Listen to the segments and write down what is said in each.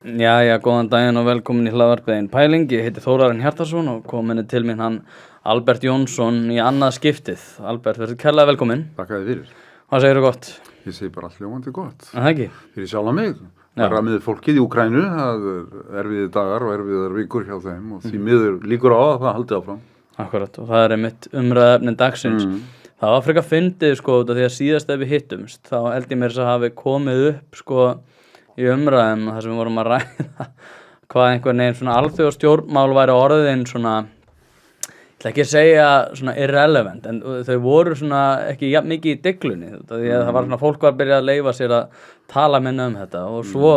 Jæja, góðan daginn og velkomin í hlaðvarpið Pæling. Ég heiti Þórarinn Hjartarson og komin til mín hann Albert Jónsson í annað skiptið. Albert, verður kærlega velkomin. Þakka þér fyrir. Hvað segirðu gott? Ég segi bara hljómandi gott. Það ekki? Fyrir sjálfa mig. Bara með fólkið í Úkraínu, það erfiðir dagar og erfiðar vikur hjá þeim og því miður líkur á að það haldi áfram. Akkurat, og það einmitt umræðefni dagsins. Það var frekar fyndið sko, því að síðast ef við hittumst, þá held ég mér þess að hafi komið upp sko í umræðum þar sem við vorum að ræða hvað einhvern veginn svona alþjóðastjórnmál væri orðin svona, ég ætla ekki að segja svona irrelevant, en þau voru svona ekki jafn mikið í diglunni, því að það var svona fólk var að byrja að leyfa sér að tala minna þetta og svo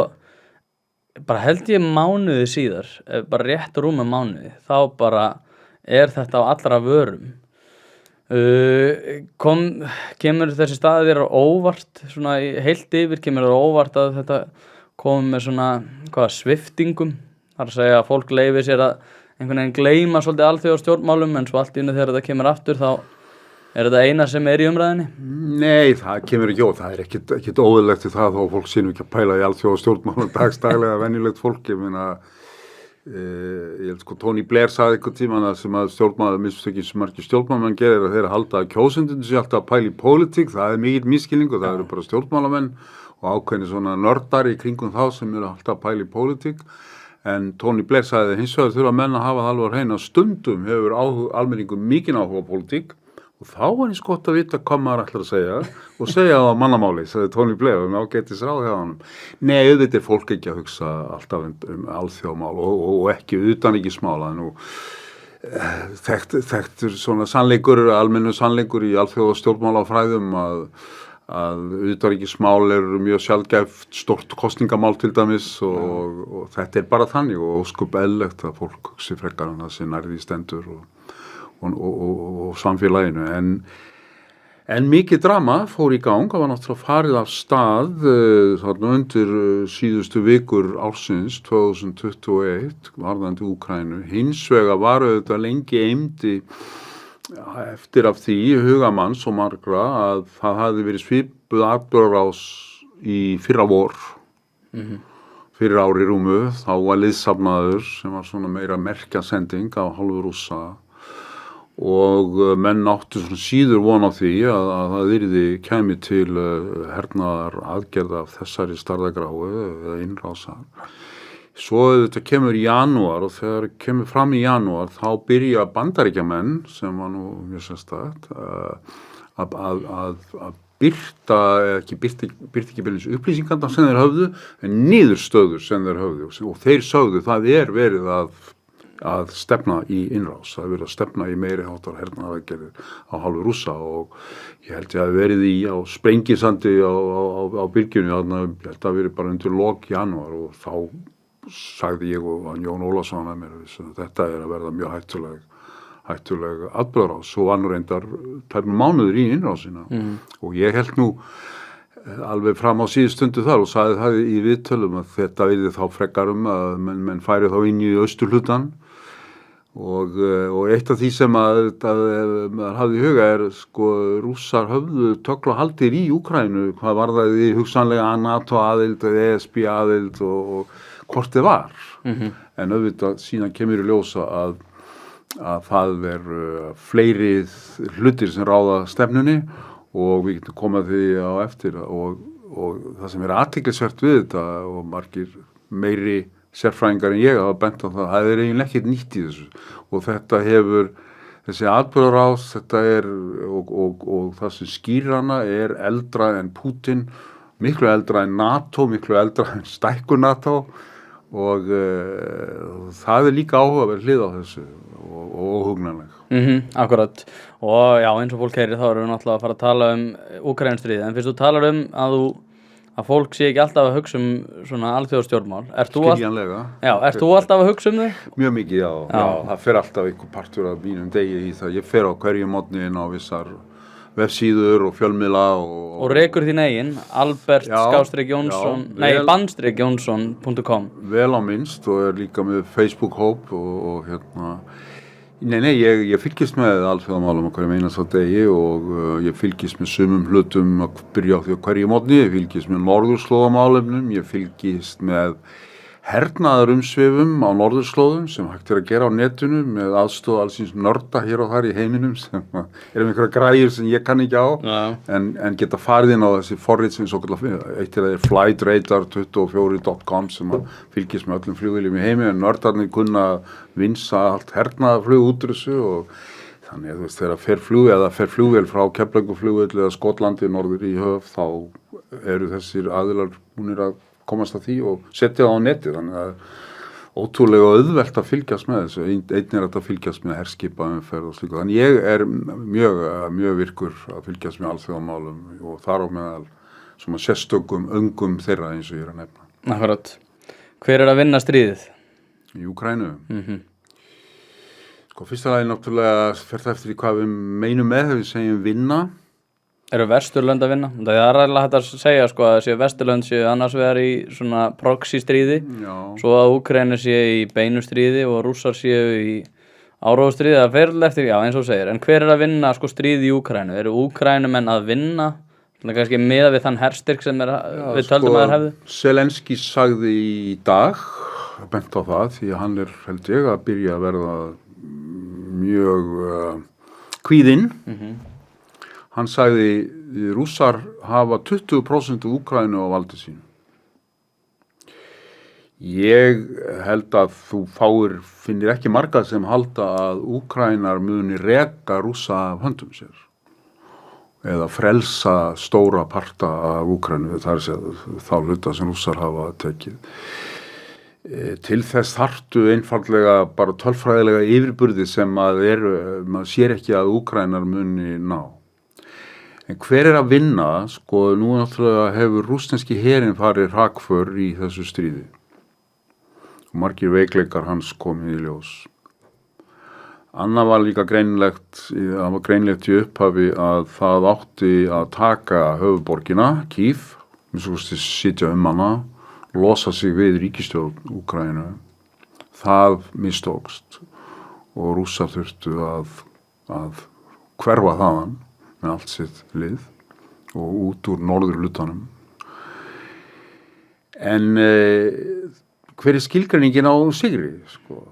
bara held ég mánuði síðar, bara rétt rúma mánuði, þá bara þetta á allra vörum. Kemur þessi staði þér á óvart svona heilt yfir, kemur þér á óvart að þetta komi með svona sviftingum, þar að segja að fólk leyfi sér að einhvern veginn gleyma svolítið alþjóðastjórnmálum en svo allt í einu þegar þetta kemur aftur þá þetta eina sem í umræðinni? Nei, það kemur ekki það er ekkit óeðlilegt í það þó fólk sínum ekki að pæla í alþjóðastjórnmálum dagstaglega venjulegt fólk, ég meina ég held sko Tony Blair sagði einhvern tímann að sem að mistökin sem margir stjórnmálamenn gerir að þeir halda að kjósendunum sé alltaf að pæla í pólitík, það mikill misskilning og það eru bara stjórnmálamenn og ákveðni svona nördar í kringum þá sem eru alltaf að pæla í pólitík en Tony Blair sagði hins vegar þurfa menn að hafa það alveg á hreinu að stundum hefur almenningur mikinn áhuga á pólitík og þá er eins gott að vita hvað maður ætlar að segja og segja það á mannamáli, sagði Tony Blair og ágætis ráð hjá honum. Nei, auðvitað er fólk ekki að hugsa alltaf alþjóðmál og ekki utanríkismál. Þekktur svona sannleikur, almennu sannleikur í alþjóðastjórnmálafræðum að utanríkismál eru mjög sjaldgæft stórt kosningamál til dæmis og þetta er bara þannig og ósköp eðlilegt að fólk hugsi frekar það sé nærði stendur og samfélaginu en mikið drama fór í gang, það var náttúrulega farið af stað þarna undir síðustu vikur ársins 2021 varðandi Úkraínu, hins vegar var auðvitað lengi eymdi eftir af því hugamanns og margra að það hafði verið svipuð atburðarás í fyrra vor fyrir ári rúmu, þá var liðsafnaður sem var svona meira merkjasending af hálfu Rússa og menn áttu svona síður von á því að það kæmi til hernaðar aðgerða af þessari stærðargráu eða innrásar. Svo þetta kemur í janúar og þegar kemur fram í janúar þá byrja Bandaríkjamenn sem var nú mjög sérstakt að birta ekki beinlínis upplýsingarnar sem þeir höfðu en niðurstöður sem þeir höfðu og þeir sögðu það verið að stefna í innrás, það verið að stefna í meiri háttar hernaðaraðgerðir á hálfu Rússa og ég held ég að verið í á Sprengisandi á bylgjunni, ég held að verið bara undir lok janúar og þá sagði ég og Jón Ólafsson að mér að þetta að verða mjög hættuleg atburðarás og var nú reyndar tæpum mánuður í innrásina og ég held nú alveg fram á síðustundu þar og sagði það í viðtölum að þetta yrði þá frekar að menn færi þá inn í austurhlutann og eitt af því sem maður hafði í huga sko Rússar höfðu tögl og haldir í Úkraínu hvað varðaði hugsanlega NATO aðild eða ESB aðild og hvort þið var en auðvitað síðan kemur í ljósa að það fleiri hlutir sem ráða stefnunni og við getum komað því á eftir og það sem athyglisvert við þetta og margir meiri sérfræðingar en ég hafa bent á það eiginlega ekkert nýtt í þessu og þetta hefur þessi atburðarás þetta og það sem skýrir hana eldra en Putin, miklu eldra en NATO, miklu eldra en stækkun NATO og það líka áhugaverð hlið á þessu og óhugnanleg. Akkurat og já eins og fólk heyrir þá erum við náttúrulega að fara að tala Úkraínustríðið en fyrst þú talar að fólk sé ekki alltaf að hugsa svona alþjóðastjórnmál. Skiljanlega. Ert þú alltaf að hugsa þau? Mjög mikið, já. Það fer alltaf einhver partur af mínum degi í það. Ég fer á hverju morgni inn á vissar vefsíður og fjölmiðla og rekur þín eigin Albert_Jonsson.com Vel á minnst og líka með Facebook-hóp og Nei, ég fylgist með alþjóðamálum á hverjum einasta degi og ég fylgist með sumum hlutum að byrja á því á hverju morgni, ég fylgist með norðurslóðamálefnum, ég fylgist með hernaðarumsvifum á norðurslóðum sem hægt að gera á netinu með aðstoð allsins nörda hér og þar í heiminum sem eru einhverja græjur sem ég kann ekki á en geta farið inn á þessi forrit sem eitt er flightradar24.com sem fylgist með öllum flugviljum í heimi en nördarnir kunna vinsa allt hernaðarflug út úr þessu og þannig að þú veist þegar fer flugvél frá Keflavíkurflugvelli eða Skotlandi norður í höf þá eru þessir aðilar búnir að komast að því og setja það á netið þannig að ótrúlega auðvelt að fylgjast með þessu einn er að fylgjast með herskipaumferð og slíku þannig ég er mjög virkur að fylgjast með alþjóðamálum og þar á meðal svona sérstökum öngum þeirra eins og ég er að nefna. Akkurat. Hver er að vinna stríðið? Í Úkraínu. Sko fyrsta lagi náttúrulega fer það eftir í hvað við meinum með þegar við segjum vinna. Eru Vesturlönd að vinna? Það er ræðilega hægt að segja sko að Vesturlönd séu annars vegar í svona proxy stríði svo að Úkraína séu í beinu stríði og Rússar séu í áróðustríði það fer eftir, já eins og segir en hver er að vinna sko stríði í Úkraínu? Eru Úkraínumenn að vinna? Þannig kannski miðað við þann herstyrk sem við töldum að þeir hefðu? Zelenski sagði í dag bent á það því að hann er held ég að byrja að verða mjög kvíðinn Hann sagði Rússar hafa 20% af Úkraínu á valdi sínu. Ég held að þú finnir ekki marga sem halda að Úkraínar muni reka Rússa af höndum sér eða frelsa stóra parta af Úkraínu þar þá hluta sem Rússar hafa tekið. Til þess þarftu einfaldlega bara tölfræðilega yfirburði sem maður sér ekki að Úkraínar muni ná. En hver er að vinna, sko, nú náttúrulega hefur rússneski herinn farið hrakför í þessu stríði. Og margir veikleikar hans komið í ljós. Annað var líka greinilegt í upphafi að það átti að taka höfuðborgina, Kýv, sitja hana, losa sig við ríkisstjórn Úkraínu. Það mistókst og Rússar þurftu að hverfa þaðan. Með allt sitt lið og út úr norðurhlutanum. En hver er skilgreiningin á sigri? Sko?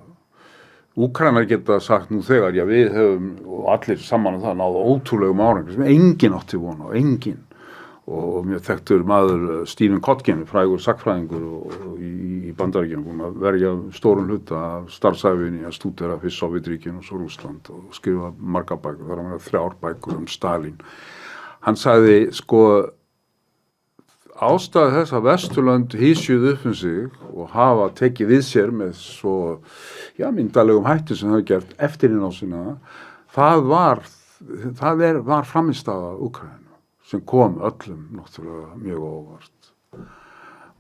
Úkraínar geta sagt nú þegar, já við höfum og allir saman það náðu ótrúlegum árangri sem enginn átti von á, enginn. Og mjög þekktur maður Stephen Kotkin, frægur sagnfræðingur í Bandaríkjunum, búinn að verja stórum hluta af starfsævinni að stúdera fyrst Sovétríkin og svo Rússland og skrifa marga bækur, þar var 3 bækur Stalin. Hann sagði, sko, ástæða þess að Vesturlönd hysjuðu upp sig og hafa tekið við sér með svo, myndalegum hætti sem þau gert eftirinnásina, það var frammistaða Úkraínu. Sem kom öllum náttúrulega mjög óvart.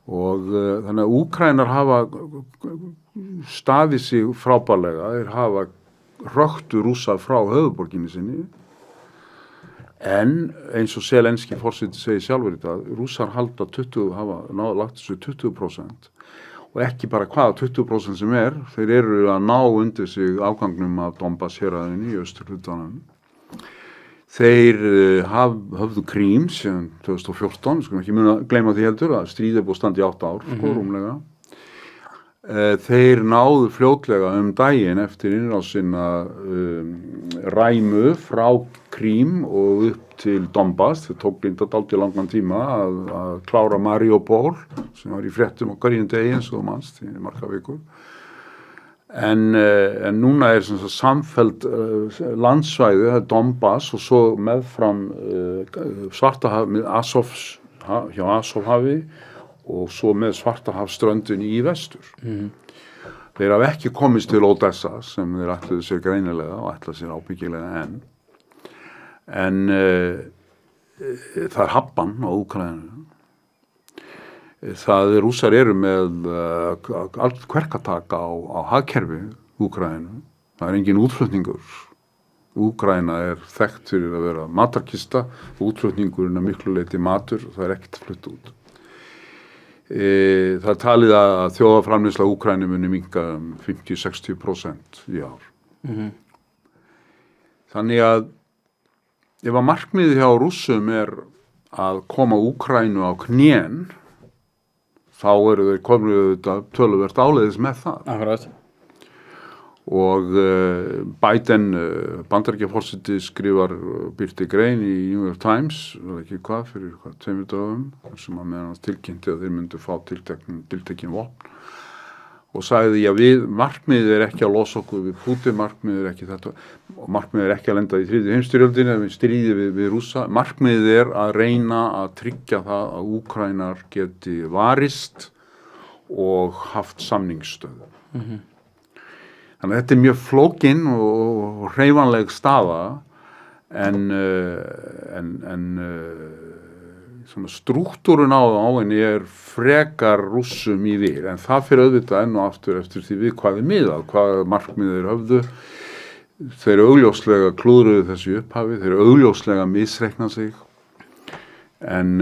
Og þannig að Úkraínar hafa staðið sig frábærlega, þeir hafa röktu Rússa frá höfuðborginni sinni, en eins og Zelenski forseti segir sjálfur í dag, Rússar hafa lagt þessu 20% og ekki bara hvaða 20% sem þeir eru að ná undir sig afgangnum af Donbass héraðinni í austurhlutanum. Þeir höfðu Krím síðan 2014, skulum ekki muna gleyma því heldur að stríðið búið standi í 8 ár, sko, rúmlega. Þeir náðu fljótlega daginn eftir innrásina ræmu frá Krím og upp til Donbass. Þeir tók dálítið langan tíma að klára Mariupol, sem var í fréttum á hverjum degi eins og manst í marga vikur. En núna er samfelld landsvæði, það Donbass og svo meðfram Svartahaf, með hjá Azovhafi og svo með Svartahafströndinni í vestur. Þeir hafa ekki komist til Odessa sem þeir ætluðu sér greinilega og ætla sér ábyggilega enn. En það er hafban á Úkraínu. Rússar eru með allt kverkatak á hagkerfi Úkraínu. Það er engin útflutningur. Úkraína er þekkt fyrir að vera matarkista, útflutningurinn er miklu leyti matur, það er ekkert flutt út. Það er talið að þjóðarframleiðsla Úkraínu muni minnka 50-60% í ár. Þannig að ef að markmiðið hjá Rússum er að koma Úkraínu á knén, þá eru þeir komið töluvert áleiðis með það. Akkurat. Og Biden, Bandaríkjaforseti skrifar birti grein í New York Times, ekki fyrir 2 dögum, sem að meðan hans tilkynnti að þeir myndu fá tiltekin vopn og sagði markmiðið ekki að losa okkur við Pútín, markmiðið ekki þetta, og markmiðið ekki að lenda í 3. heimsstyrjöldinni við stríði við Rússa, markmiðið að reyna að tryggja það að Úkraínar geti varist og haft samningsstöðu. Þannig að þetta mjög flókin og hreyfanleg staða en svona strúktúrun á henni frekar Rússum í vil, en það fyrir auðvitað enn og aftur eftir því við hvað miðað, hvað markmið þeir höfðu. Þeir augljóslega klúðruðu þessu upphafi, þeir augljóslega misreikna sig en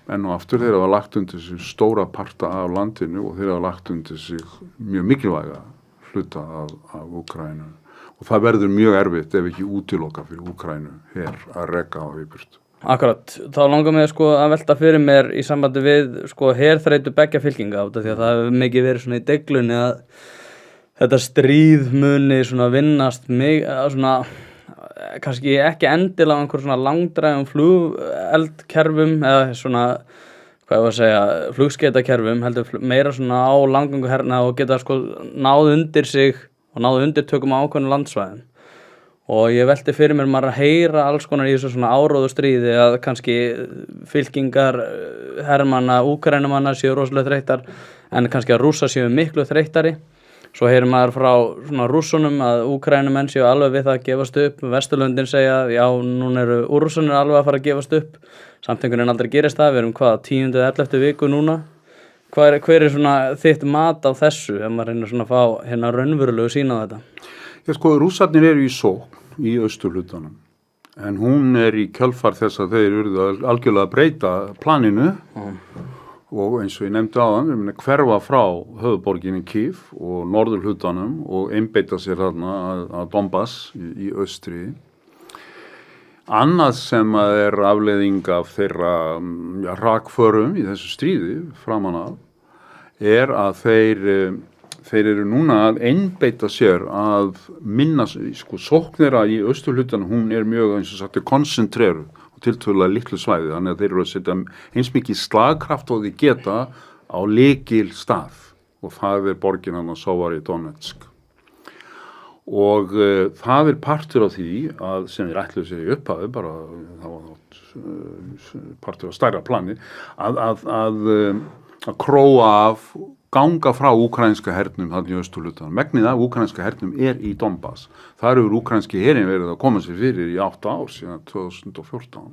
og aftur þeir hafa lagt undir sig stóra parta af landinu og þeir hafa lagt undir sig mjög mikilvæga hluta af Úkraínu og það verður mjög erfitt ef ekki útiloka fyrir Úkraínu að reka á yfirst. Akkurat, þá langar mig að velta fyrir mér í sambandi við herþreytu beggja fylkinga út af því að það hefur mikið verið svona í deglunni að þetta stríð muni svona vinnast svona kannski ekki endilega einhver svona langdrægum flugeldkerfum eða svona, flugskeytakerfum, heldur meira svona á langgangu herna og geta náð undir sig og náð undirtökum á ákveðnum landsvæðum. Og ég velti fyrir mér maður að heyra alls konar í þessu svona áróðu stríði að kannski fylkingar hermanna, Úkraínumanna séu rosalega þreyttar en kannski að Rússa séu miklu þreyttari. Svo heyrir maður frá svona Rússunum að Úkraínumenn séu alveg við það að gefast upp. Vesturlöndin segja, já, núna eru Rússunir alveg að fara að gefast upp. Samtengurinn aldrei gerist það, við erum 10. eða 11. viku núna. Hver er svona þitt mat á þessu, ef maður reynir svona að fá raunverulegu sýn á þetta? Rússarnir eru í sókn í austurhlutanum, en hún í kjölfar þess að þeir urðu algjörlega að breyta planinu. Og eins og ég nefndi áðan, hverfa frá höfuðborginni Kyiv og norðurhlutanum og einbeita sér þarna að Donbass í austri. Annað sem afleiðing af þeirra rakförum í þessu stríði framan af að þeir eru núna að einbeita sér að minna, sókn þeirra í austurhlutanum, hún mjög, eins og sagt, koncentreruð tiltölulega litlu svæði, þannig að þeir eru að setja eins mikið slagkraft og þeir geta á lykil stað og það borgin Sovjet-Donetsk. Og það partur af því sem þeir ætluðu sér í upphafi, bara það var partur af stærra plani, að króa af, ganga frá úkraínska hernum þarna í austurhlutanum. Megnið af úkraínska hernum í Donbass. Þar hefur úkraínski herinn verið að koma sér fyrir í 8 ár síðan 2014.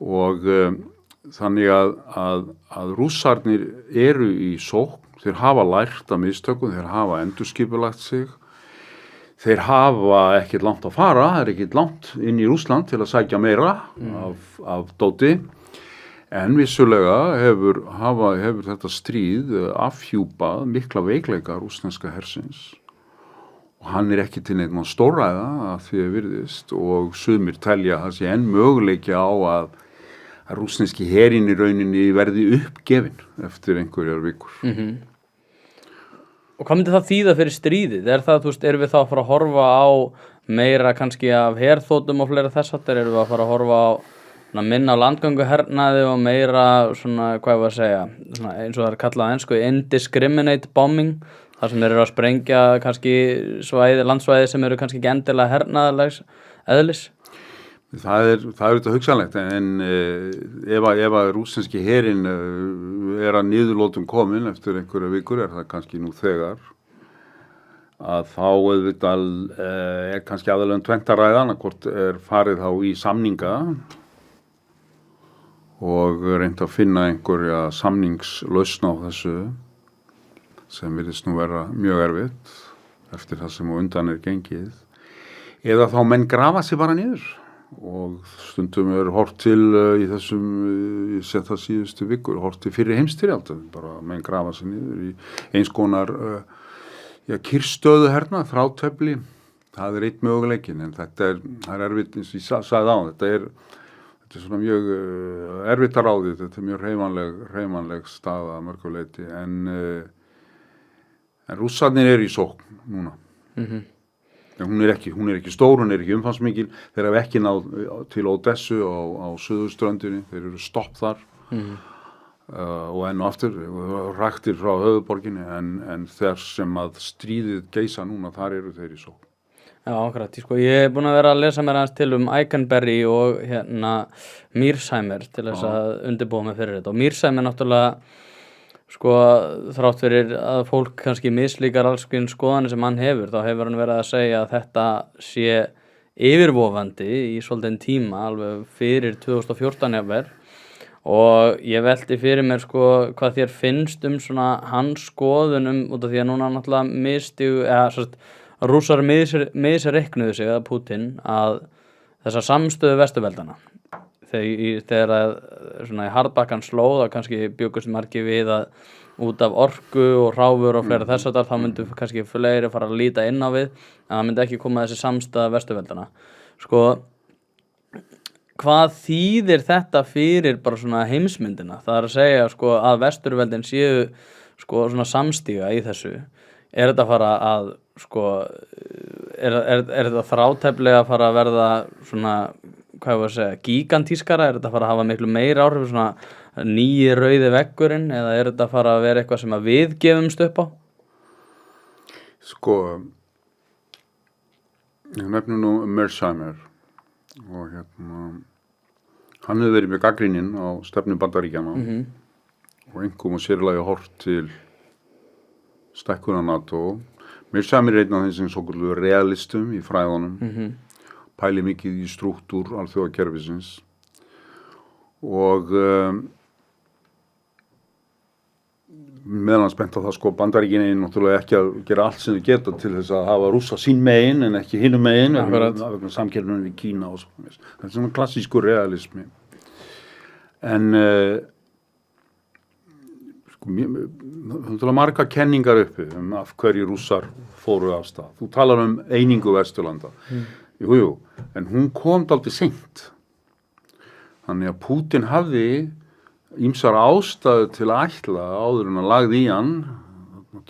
Og þannig að Rússarnir eru í sókn, þeir hafa lært af mistökum, þeir hafa endurskipulagt sig, þeir hafa ekkert langt að fara, það ekkert langt inn í Rússland til að sækja meira af dóti. En vissulega hefur þetta stríð afhjúpað mikla veikleika rússneska hersins og hann ekki til neitt stórræða að því virðist og sumir telja að það sé enn möguleiki á að rússneski herinn í rauninni verði uppgefinn eftir einhverjar vikur. Og hvað myndi það þýða fyrir stríðið? Erum við þá að fara að horfa á meira kannski af herþotum og fleira þess aftur? Erum við að fara að horfa á minna landgöngu hernaði og meira svona, svona, eins og það kallað á ensku, indiscriminate bombing, þar sem þeir eru að sprengja kannski landsvæði sem eru kannski ekki endilega hernaðarlegs eðlis? Það er þetta hugsanlegt, en ef að rúsneski herinn að niðurlótum komin eftir einhverja vikur, það kannski nú þegar, að þá auðvitað kannski aðallega tvennt að ræða, hvort farið þá í samninga og reynt að finna einhverja samningslausn á þessu sem virðist nú vera mjög erfitt eftir það sem á undan gengið, eða þá menn grafa sig bara niður og stundum hort til í þessum, ég set það síðustu vikur, hort til fyrri heimsstyrjald, bara menn grafa sig niður í eins konar kyrrstöðu herna, þrátefli, það einn möguleikin, en þetta er erfitt, eins og ég sagði á, þetta Þetta svona mjög erfitt að ráði, þetta mjög hreyfanleg staða að mörgu leyti, en Rússarnir eru í sókn núna. En hún er ekki stór, hún er ekki umfangsmikil, þeir hafa ekki náð til Odessu á suðurströndinni, þeir eru stopp þar og enn og aftur raktir frá höfuðborginni, en þeir sem að stríðið geisa núna, þar eru þeir í sókn. Já, akkurat. Ég er búin að vera að lesa mér aðeins til Eikenberry og Mearsheimer til þess að undirbúa mig fyrir þetta. Og Mearsheimer náttúrulega, þrátt fyrir að fólk kannski mislíkar alls konar skoðanir sem hann hefur, þá hefur hann verið að segja að þetta sé yfirvofandi í svolítinn tíma, alveg fyrir 2014 jafnvel. Og ég velti fyrir mér hvað þér finnst svona hans skoðun út af því að núna náttúrulega Rússar misreiknuðu sig að Pútín að þessa samstöðu vesturveldana. Þegar svona í harðbakkan slóð að kannski bjuggust margir við að út af orku og hráfur og fleira þess að þá myndu kannski fleiri fara að líta inn á við, en það myndi ekki koma þessi samstæða vesturveldana. Hvað þýðir þetta fyrir bara svona heimsmyndina? Það er að segja að vesturveldin séu svona samstíga í þessu. Er þetta að fara að er þetta þráteflega að fara að verða svona, hvað ég var að segja, gigantískara? Er þetta að fara að hafa miklu meira áhrif, svona nýji rauði veggurinn, eða er þetta að fara að vera eitthvað sem að við gefumst upp á? Ég nefnum nú Mearsheimer og hann hefur verið með gagnrýninn á stefnu Bandaríkjanna og einkum og sérlega horft til stækkunar NATO. Mearsheimer er einn af þeim sem svokölluðu realistum í fræðunum, pæli mikið í strúktúr alþjóðakerfisins og meðan hann spennt á það Bandaríkin er náttúrulega ekki að gera allt sem þau geta til þess að hafa Rússa sín megin en ekki hinum megin, vegna samkeppninnar við Kína og svo. Þetta er svona klassískur realismi. En marga kenningar uppi af hverju Rússar fóru af stað. Þú talar einingu Vesturlanda. Jú, en hún kom dálítið seint. Þannig að Pútín hafði ýmsar ástæður til að ætla áður en að lagði í hann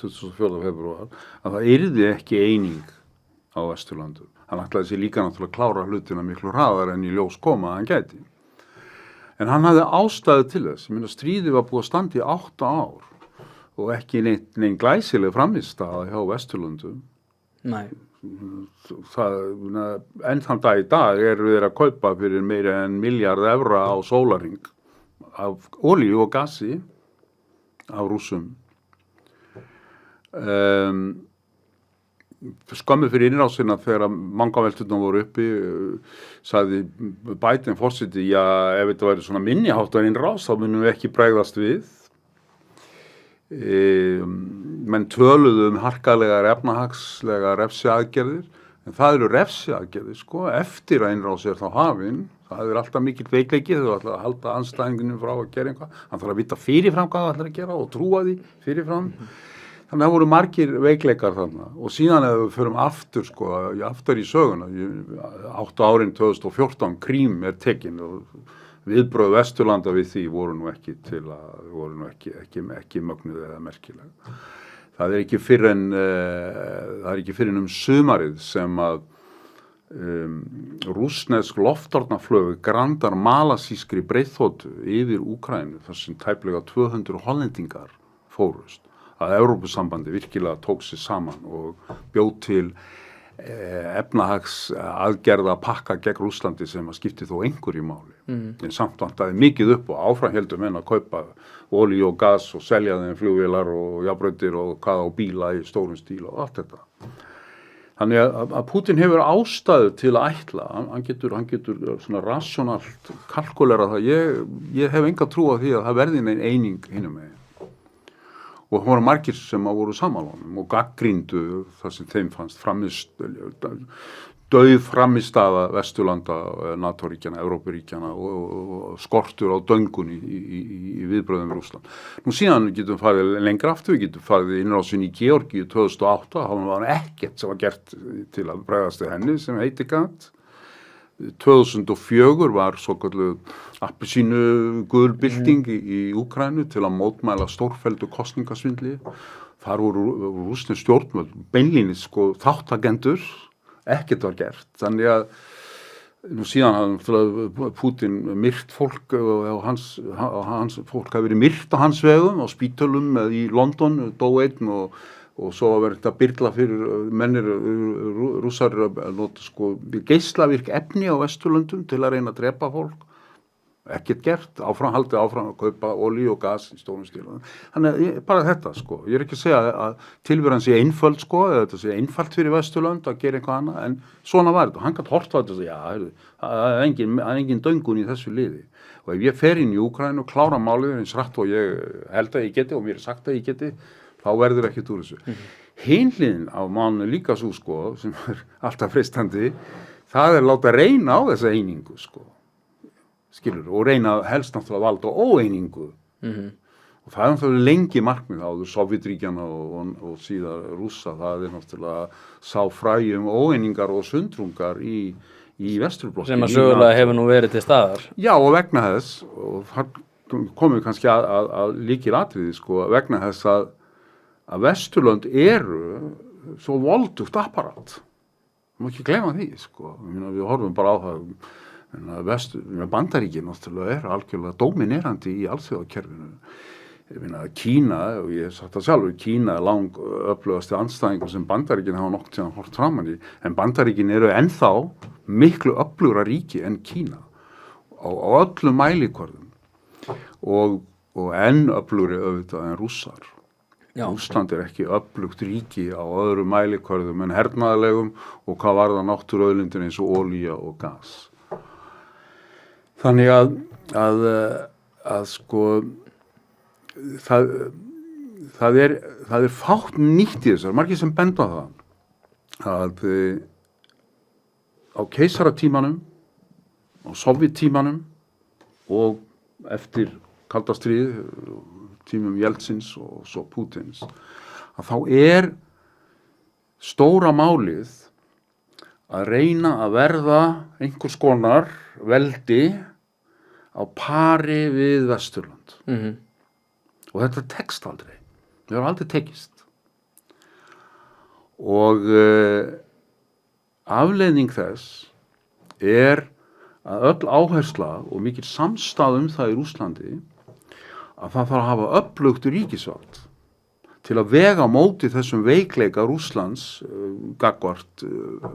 24. febrúar að það yrði ekki eining á Vesturlandu. Hann ætlaði sér líka náttúrulega að klára hlutina miklu hraðar en í ljós koma að hann gæti. En hann hafði ástæðu til þess. Stríðið var búið að standa í 8 ár og ekki neinn glæsileg frammistaða hjá Vesturlöndum. Nei. Enn þann dag í dag eru þeir að kaupa fyrir meira en $1 milljarð á sólarhring af olíu og gasi af Rússum. Skömmu fyrir innrásina þegar mangavelturnar voru uppi sagði Biden forseti, ef þetta væri svona minniháttar innrás þá munum við ekki bregðast við. Menn töluðu harkalegar efnahagslegar refsiaðgerðir, en það eru refsiaðgerðir eftir að innrás þá hafin. Það er alltaf mikill veikleiki, þau ætla að halda andstæðingunum frá að gera eitthvað. Hann þarf að vita fyrirfram hvað það ætlar að gera og trúa því fyrirfram. Þannig að það voru margir veikleikar þarna og síðan ef við förum aftur í söguna, 8 árin 2014, Krím er tekin og viðbrögð Vesturlanda við því voru nú ekki mögnuð eða merkileg. Það er ekki fyrr en sumarið sem að rússnesk loftornaflög grandar malasískri breiðþotu yfir Úkraínu þar sem tæplega 200 hollendingar fórust. Að Evrópusambandi virkilega tók sig saman og bjóð til efnahags aðgerða pakka gegn Rússlandi sem að skipti þó einhverju máli. En samt vantaði mikið upp og áfram heldur menn að kaupa olíu og gas og selja þeim flugvélar og járnbrautir og hvað á bíla í stórum stíl og allt þetta. Þannig að Pútín hefur ástæðu til að ætla, hann getur svona rassjónalt kalkulera það. Ég hef enga trú á því að það verði nein eining hinum megin. Og það voru margir sem voru sammála honum og gaggríndu það sem þeim fannst dauð frammistaða Vesturlanda, NATO-ríkjana, Evrópuríkjana og skortur á döngun í viðbröðum Rússland. Nú síðan getum farið lengra aftur, við getum farið innrásin í Georgíu 2008, þá var ekkert sem var gert til að bregðast við henni sem heiti gat. 2004 var svokalluð appelsínu gulbylting í Úkraínu til að mótmæla stórfelldu kosningasvindli. Þar voru rússnesk stjórnvöld beinlínis sko þáttakendur, ekkert var gert. Þannig að nú síðan hafði Putin myrt fólk og hans fólk hafi verið myrt á hans vegum á spítölum í London, dó einn og svo var verið að byrla fyrir mennir rússar að nota sko geislavirk efni á Vesturlöndum til að reyna að drepa fólk. Ekkert gert, haldið áfram að kaupa olíu og gas í stórum stíl. Þannig bara þetta sko. Ég ekki að segja að tilveran sé einföld sko, eða þetta sé einfalt fyrir Vesturlönd að gera eitthvað annað, en svona var þetta. Hann gæti hort á þetta og segja, það er engin döngun í þessu liði. Og ef ég fer inn í Úkraínu og klára málið eins rætt og ég held að ég geti og mér er sagt að ég geti, þá verður ekkert úr þessu. Hin hliðin á málinu líka svo sko, sem alltaf freistandi, það láta reyna á þessa einingu sko. Skilur, og reyna helst náttúrulega valda óeiningu. Og það náttúrulega lengi markmið áður Sovétríkjanna og síðan Rússa, það náttúrulega sá fræjum óeiningar og sundrungar í Vesturblokkinni. Sem að sögulega hefur nú verið til staðar. Já, og vegna þess, og það komum við kannski að lykilatriði sko, vegna þess að Vesturlönd eru svo voldugt apparat. Má ekki gleyma því sko, við horfum bara á það. Bandaríkin náttúrulega algjörlega dóminerandi í alþjóðakerfinu. Kína, og ég hef sagt það sjálfur, Kína er lang öflugasti andstæðingur sem Bandaríkin hafa nokkuð tíðan hort framan í, en Bandaríkin eru ennþá miklu öflugra ríki en Kína á öllum mælikvörðum og enn öflugri auðvitað en Rússar. Rússland er ekki öflugt ríki á öðrum mælikvörðum en hernaðarlegum og hvað varðar náttúruauðlindir eins og olía og gas. Þannig að sko það er fátt nýtt í þessu, margir sem benda á það að á keisaratímanum, á Sovéttímanum og eftir kalda stríð, tímum Jeltsins og svo Pútins, að þá stóra málið að reyna að verða einhvers konar veldi á pari við Vesturlönd. Og þetta tekst aldrei. Það hefur aldrei tekist. Og afleiðing þess að öll áhersla og mikil samstaða það í Rússlandi að það þarf að hafa öflugt ríkisvald til að vega á móti þessum veikleika Rússlands gagnvart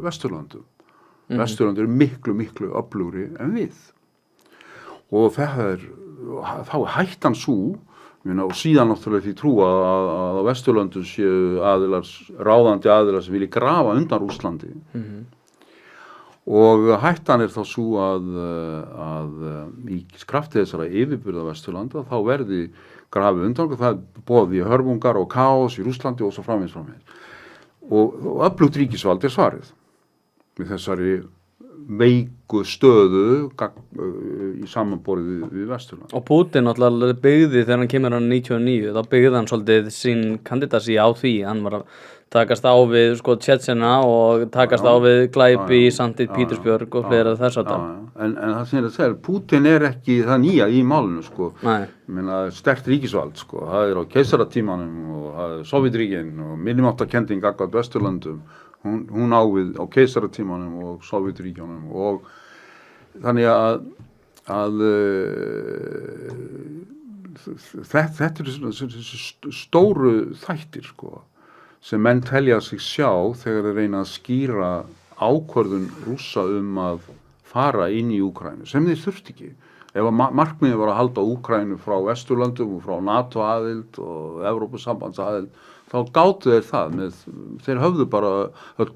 Vesturlöndum. Vesturlönd miklu öflugri en við. Og þá hættan sú, og síðan náttúrulega því trúa að á Vesturlöndum séu ráðandi aðilar sem vilji grafa undan Rússlandi. Og hættan þá sú að í krafti þessara yfirburða Vesturlanda þá verði grafið undan og það boði hörmungar og kaos í Rússlandi og svo framvegis. Og öflugt ríkisvald svarið með þessari veiku stöðu í samanborið við Vesturland. Og Putin náttúrulega byggði þegar hann kemur hann 99, þá byggði hann svolítið sín kandidasi á því, hann var að takast á við sko Tjetsjena og takast á við glæpi í Sankti Pétursborg og fleira þess að það. En það sem ég að segja, Putin ekki það nýja í málinu sko. Nei. Ég meina sterkt ríkisvald sko, það á keisaratímanum og það Sovétríkin og minnumáttakending gagnvart Vesturlöndum. Hún á við á keisaratímanum og Sovétríkjunum og þannig að þetta stóru þættir sko sem menn telja sig sjá þegar þeir reyna að skýra ákvörðun Rússa að fara inn í Úkraínu sem þeir þurfti ekki. Ef markmiðið var að halda Úkraínu frá Vesturlöndum og frá NATO aðild og Evrópusambands aðild þá gátu þeir það þeir höfðu bara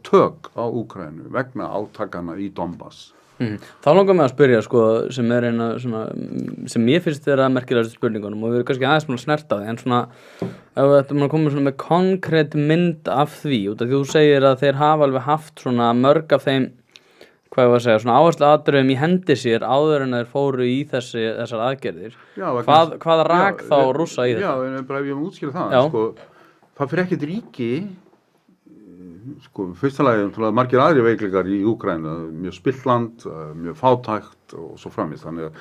tök á Úkraínu vegna átakana í Donbass. Þá langar mig að spyrja sko sem eina svona sem ég finnst þeirra merkilegastu spurningunum og við erum kannski aðeins búin að snerta því en svona ef þetta maður komur svona með konkrét mynd af því út af því þú segir að þeir hafa alveg haft svona mörg af þeim hvað ég var að segja, svona áherslu atriðum í hendi sér áður en þeir fóru í þessar aðgerðir. Hvað rak þá Rússa í þetta? Já, en bara ef ég útskýra það, sko, það fyrir ekkert ríki sko, fyrsta lagi margir aðri veikleikar í Úkraínu, mjög spillt land, mjög fátækt og svo framvegis, þannig að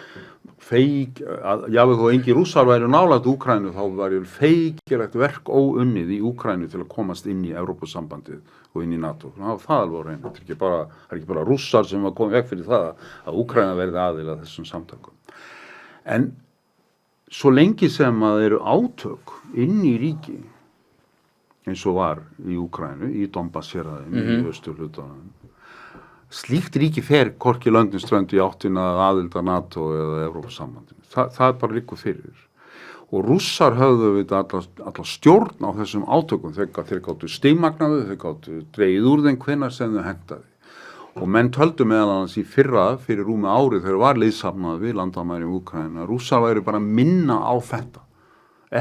jáfnvel þó engir Rússar væru nálægt Úkraínu þá var feikilegt verk óunnið í Úkraínu til að komast inn í Evrópusambandið og inn í NATO. Það er alveg á hreinu. Það er ekki bara Rússar sem var komið vekk fyrir það að Úkraína verði aðili að þessum samtökum. En svo lengi sem að eru átök inn í ríki eins og var í Úkraínu, í Donbass-héraðinu, í austurhlutanum. Slíkt ríki fer hvorki löndin ströndu í áttina aðild að NATO eða Evrópusambandinu. Það bara liggur fyrir. Og Rússar höfðu við alla stjórn á þessum átökum. Þeir gátu stigmagnaðu, þeir gátu dregið úr þeim hvenær sem þau hentaði. Og menn töldu meðal annars í fyrir rúmi árið þegar var liðsafnað við landamæri í Úkraínu að Rússar væru bara minna á þetta.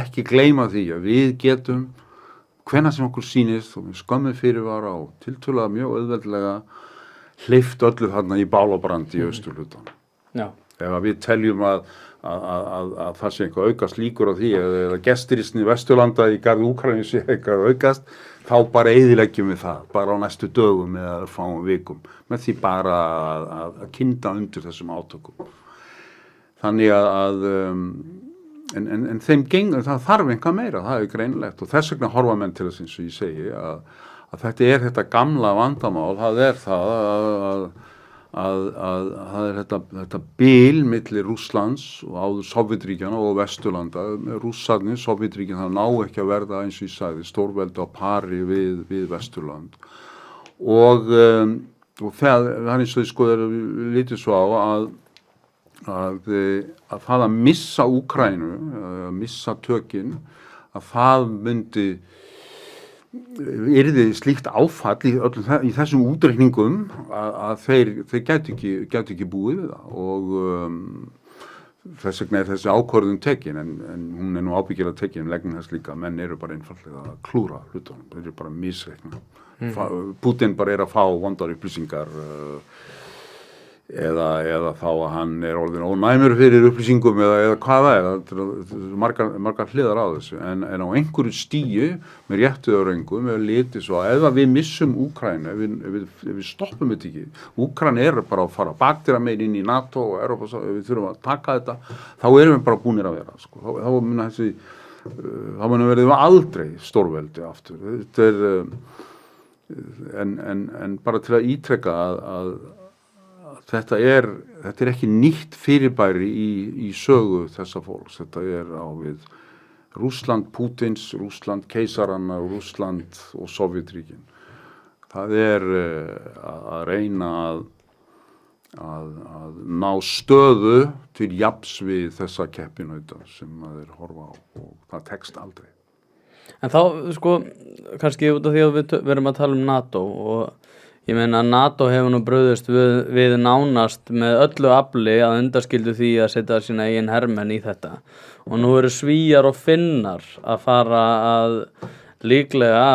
Ekki gleyma því að við getum hvenær sem okkur sýnist og við skömmið fyrirvara og tiltölulega mjög auðveldlega hleypt öllu þarna í bálabrandi í austurhlutanum. Já. Ef við teljum að það sé eitthvað aukast líkur á því eða gesturisni Vesturlanda í garð Úkraínu sé eitthvað aukast, þá bara eyðileggjum við það, bara á næstu dögum eða fáum vikum, með því bara að kynda undir þessum átökum. Þannig en þeim gengur, það þarf einhvað meira, það er greinilegt og þess vegna horfa menn til þess eins og ég segi að þetta er þetta gamla vandamál, það er það að það er þetta bil milli Rússlands og áður Sovétríkjanna og Vesturlanda. Rússarnir, Sovétríkin, það ná ekki að verða eins og ég sagði, stórveldi á pari við Vesturland. Og það er eins og þið skoðar lítið svo á að það að missa Úkraínu, að missa tökin, að það myndi yrði slíkt áfall í þessum útreikningum að þeir gætu ekki búið við það og þess vegna er þessi ákvörðun tekin en hún er nú ábyggilega tekin vegna þess líka að menn eru bara einfaldlega að klúra hlutunum, þeir eru bara að misreikna. Putin bara er að fá vondar upplýsingar eða þá að hann er orðinn ónæmur fyrir upplýsingum eða hvað það er, margar hliðar á þessu en á einhverju stíu með réttu og röngum með liti svo að ef við missum Úkraínu, ef við stoppum þetta ekki, Úkraína er bara að fara bakdýra meir inn í NATO og Evrópa, við þurfum að taka þetta, þá erum við bara búnir að vera, sko. Þá mun verðum við aldrei stórveldi aftur. Þetta er en bara til að ítreka að þetta er ekki nýtt fyrirbæri í sögu þessa fólks. Þetta er á við Rússland Pútins, Rússland keisaranna, Rússland og Sovétríkin. Það er að reyna að ná stöðu til jafns við þessa keppinauta sem þeir horfa á og það tekst aldrei. En þá, sko, kannski út af því að við verum að tala NATO og ég meina að NATO hefur nú brugðist við nánast með öllu afli að undanskildu því að setja sína eigin hermenn í þetta. Og nú eru Svíar og Finnar að fara að líklega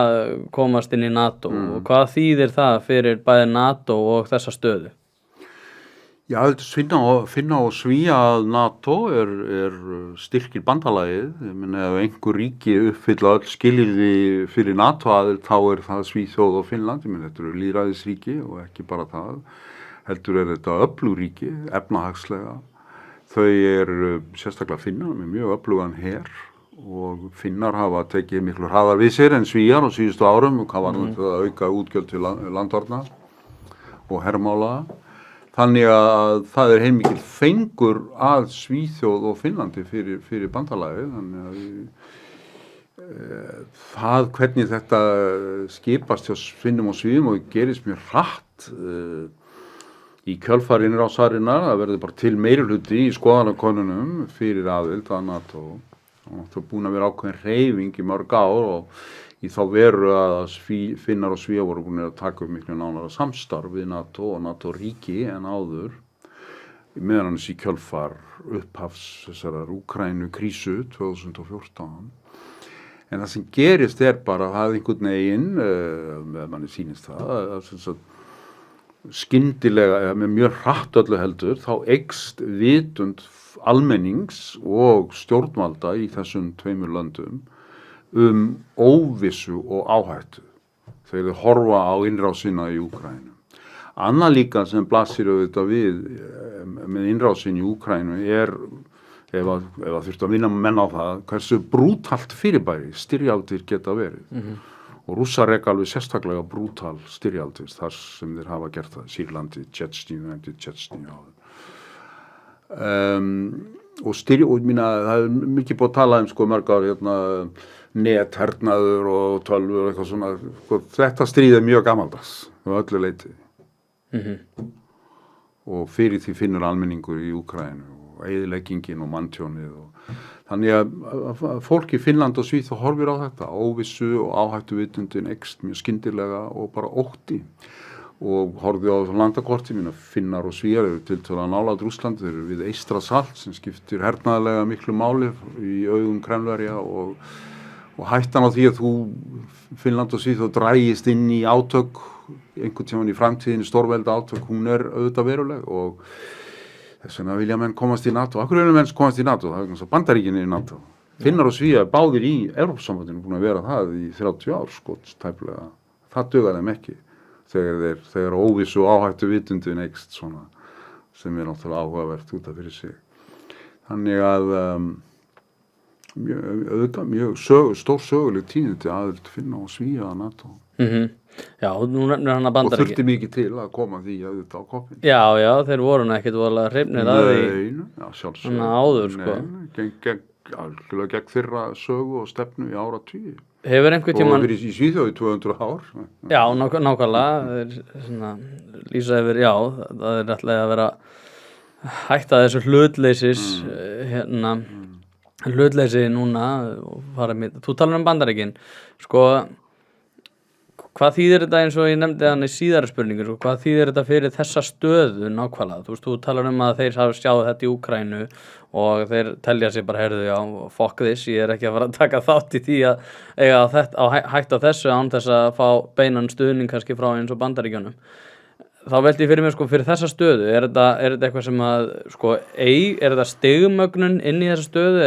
komast inn í NATO. Og hvað þýðir það fyrir bæði NATO og þessa stöðu? Já, finna og Svía að NATO er styrkir bandalagið. Ég meina ef einhver ríki uppfylla öll skilyrði fyrir NATO-aðild þá er það Svíþjóð og Finnland. Ég meina þetta eru lýðræðisríki og ekki bara það. Heldur er þetta öflugríki, efnahagslega. Þau eru sérstaklega Finnar með mjög öflugan her og Finnar hafa tekið miklu hraðar við sér en Svíar á síðustu árum og hvað var þetta að auka útgjöld til landvarna og hermála. Þannig að það er heilmikil fengur að Svíþjóð og Finnlandi fyrir bandalagið. Þannig að hvernig þetta skipast hjá Finnum og Svíum og gerist mjög hratt í kjölfar innrásarinnar. Það verður bara til meirihluti í skoðanakönnunum fyrir aðild að NATO. Það er búin að vera ákveðin hreyfing í mörg ár og í þá veru að Finnar og Svíar voru búin að taka upp miklu nánara samstarf við NATO og NATO-ríki en áður meðan hans í kjölfar upphafs þessarar Úkraínu-krísu 2014. En það sem gerist er bara að það einhvern veginn, með manni sýnist það, skyndilega, með mjög hratt öllu heldur, þá eykst vitund almennings og stjórnvalda í þessum tveimur löndum óvissu og áhættu. þegar þeir horfa á innrásina í Úkraínu. Annað líka sem blasir auðvitað við með innrásin í Úkraínu ef að þurftu að vinna menn á það, hversu brútalt fyrirbæri styrjaldir geta verið. Og Rússar reka alveg sérstaklega brútal styrjaldir þar sem þeir hafa gert það, Sýrlandi, Tjetjníu áður. Og það er mikið búið að tala sko mörg ár nethernaður og tölvur og eitthvað svona, þetta stríð er mjög gamaldags á öllu leyti. Og fyrir því finnur almenningur í Úkraínu og eyðileggingin og manntjónið og þannig að fólk í Finnland og Svíþjóð horfir á þetta, óvissu og áhættuvitundin eykst mjög skyndilega og bara ótti og horfið á landakorti mína, Finnar og Svíar eru tiltölulega nálægt Rússlandi, þeir eru við Eystrasalt sem skiptir hernaðarlega miklu máli í augum Krenverja og hættan á því að Finnland og Svíþjóð drægist inn í átök einhvern tímann í framtíðinni stórvelda átök, hún er auðvitað veruleg og þess vegna vilja menn komast í NATO. Akkur vilja menn komast í NATO? Það er eins og Bandaríkin í NATO. Finnar og Svíar báðir í Evrópusambandinu búin að vera það í 30 ár, tæplega. Það dugar þeim ekki þegar óvissu og áhættu vitundin eykst svona, sem er náttúrulega áhugavert út af fyrir sig. Þannig að mjög stór söguleg tíðindi aðild Finna og Svía að NATO. Já, nú nefnir hann að Bandaríkin. Og þurfti mikið til að koma því auðvitað á koppin. Já, þeir voru ekkert voðalega hrifnir að því. Sjálfsög. Þannig áður, sko. Algjörlega gegn þeirra sögu og stefnu í áratugi. Hefur einhvern tímann... Og verið í Svíþjóð í 200 ár. Já, nákvæmlega. Lýsa yfir, það er alltaf að vera hætta þessu hlutleysis, hlutleysi núna. Þú talar Bandaríkin, sko... Hvað þýðir þetta eins og ég nefndi hann í síðari spurningu, hvað þýðir þetta fyrir þessa stöðu nákvæmlega? Þú talar að þeir hafa sjáð þetta í Úkraínu og þeir telja sig bara, fuck this, ég er ekki að fara að taka þátt í því að eiga hætta þessu án þess að fá beinan stuðning kannski frá eins og Bandaríkjunum. Þá velti ég fyrir mér fyrir þessa stöðu, er þetta eitthvað sem að, er þetta stigmögnun inn í þessa stöðu,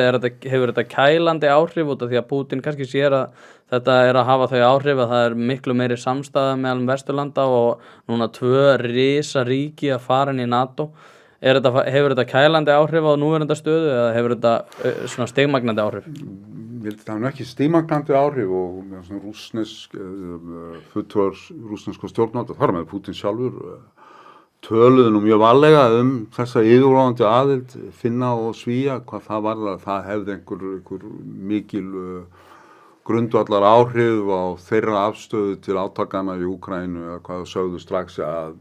hefur þetta kælandi áhrif út af því að Pútín kannski sér að þetta er að hafa þau áhrif að það er miklu meiri samstaða meðal Vesturlanda og núna 2 risa ríki að fara inn í NATO. Hefur þetta kælandi áhrif á núverandi stöðu eða hefur þetta svona stigmagnandi áhrif? Ég held að það er ekki stigmagnandi áhrif og fulltrúar rússneska stjórnvalda, þar með Pútín sjálfur, töluðu nú mjög varlega þessa yfirráðandi aðild Finna og Svía, hvað það varðar, það hefði einhver mikil grundvallar áhrif á þeirra afstöðu til átakana í Úkraínu eða hvað sögðu strax að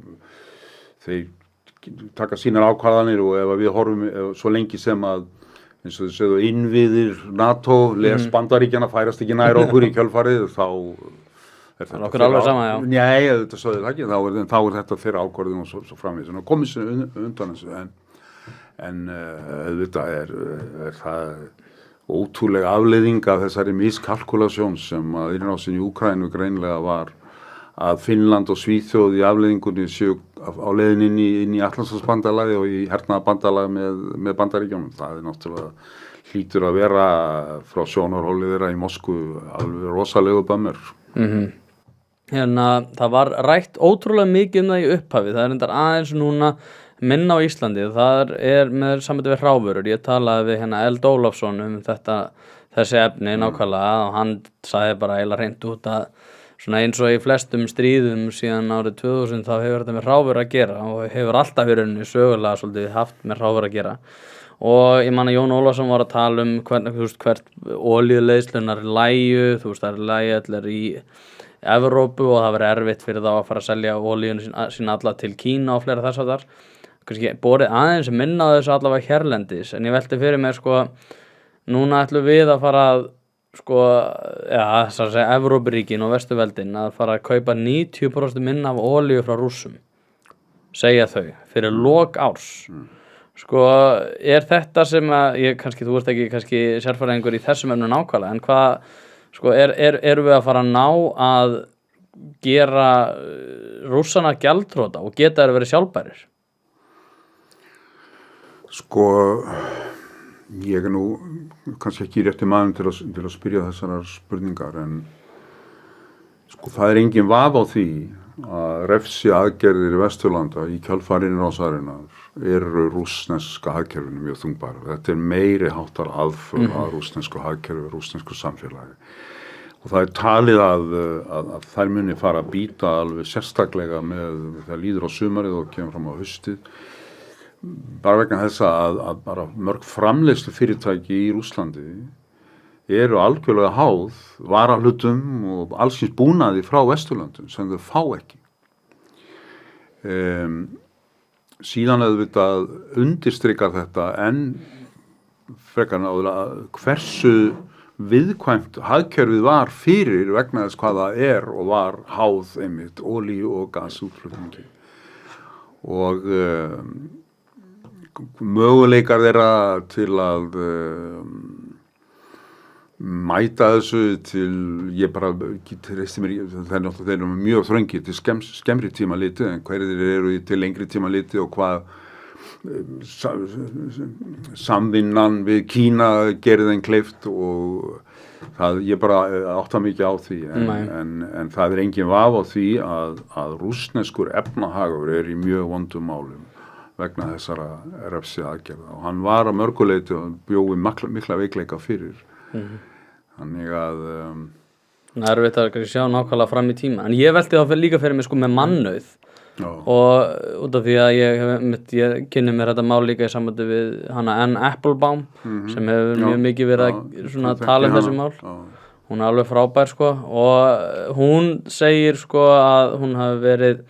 þeir taka sínar ákvarðanir og ef við horfum svo lengi sem að eins og þau segðu innviðir NATO, Bandaríkjanna færast ekki nær okkur í kjölfarið, þá er þetta okkur alveg sama, já. Nei, þetta sögðu það ekki, þá er þetta þeirra ákvarðin og svo framvegis. Þannig að komið sér undan þessu, en auðvitað er það ótrúlega afleiðing af þessari miskalkulasjón sem að innrásin í Úkraínu greinilega var að Finnland og Svíþjóð í afleiðingunni séu á leiðin inn í Atlantshafsbandalagið og í hernaðarbandalagið með Bandaríkjunum. Það er náttúrulega hlýtur að vera frá sjónarhóli þeirra í Moskvu alveg rosalegu bömmur. Það var rætt ótrúlega mikið það í upphafi. Það er endar aðeins núna minna á Íslandi. Það er með samvætti við hráfurur. Ég talaði við Eld Ólafsson þessi efni nákvæmlega og hann sagði bara eiginlega hreint út að svona eins og í flestum stríðum síðan árið 2000 þá hefur þetta með hráfur að gera og hefur alltaf verið sögulega svolítið haft með hráfur að gera. Og ég man að Jón Ólafsson var að tala hvert olíuleiðslunar lægju, það er lægju allir í Evrópu og það verið erfitt fyrir þá að fara að selja olíun sín alla til Kína og fleira þess að þar. Kannski borið aðeins minna á þessu allavega hérlendis, en ég velti fyrir mér núna ætlum við að fara að Evrópuríkin og Vesturveldin að fara að kaupa 90% minna af olíu frá Rússum, segja þau, fyrir lok árs. Er þetta sem að, þú ert ekki kannski sérfræðingur í þessum efnum nákvæmlega, en hvað, erum við að fara að ná að gera Rússana gjaldþrota og geta þeir verið sjálfbærir? Ég er nú kannski ekki rétti maður til að spyrja þessarar spurningar, en Sko, það engin vaf á því að refsi aðgerðir í Vesturlanda í kjölfar innrásarinnar eru rússneska hagkerfinu mjög þungbærar. Þetta meiri háttar aðför að rússnesku hagkerfi, rússnesku samfélagi. Og það talið að þær muni fara að býta alveg sérstaklega með það líður á sumarið og kemur fram á haustið. Bara vegna þess að bara mörg framleiðslu fyrirtæki í Rússlandi eru algjörlega háð varahlutum og allsins búnaði frá Vesturlöndum sem þau fá ekki. Síðan auðvitað undirstrikar þetta en frekar náttúrulega hversu viðkvæmt hagkerfið var fyrir vegna þess hvað það og var háð einmitt olíu og gasútflutningi og möguleikar þeirra til að mæta þessu til ég bara treysti mér þeir eru mjög þröngir til skemmri tíma liti en hverjir eru til lengri tíma liti og hvað samvinnan við Kína gerir þeim kleift og það, ég bara átta mikið á því en það engin vaf á því að rússneskur efnahagur í mjög vondum málum vegna þessara refsi aðgerða og hann var að mörguleyti og bjóði mikla veikleika fyrir þannig að það er erfitt að sjá nákvæmlega fram í tíma en ég velti þá líka fyrir mig sko með mannauð og út af því að ég kynni mér þetta mál líka í sambandi við hana Anne Applebaum sem hefur mjög mikið verið að tala þessi mál hún alveg frábær sko og hún segir sko að hún hafi verið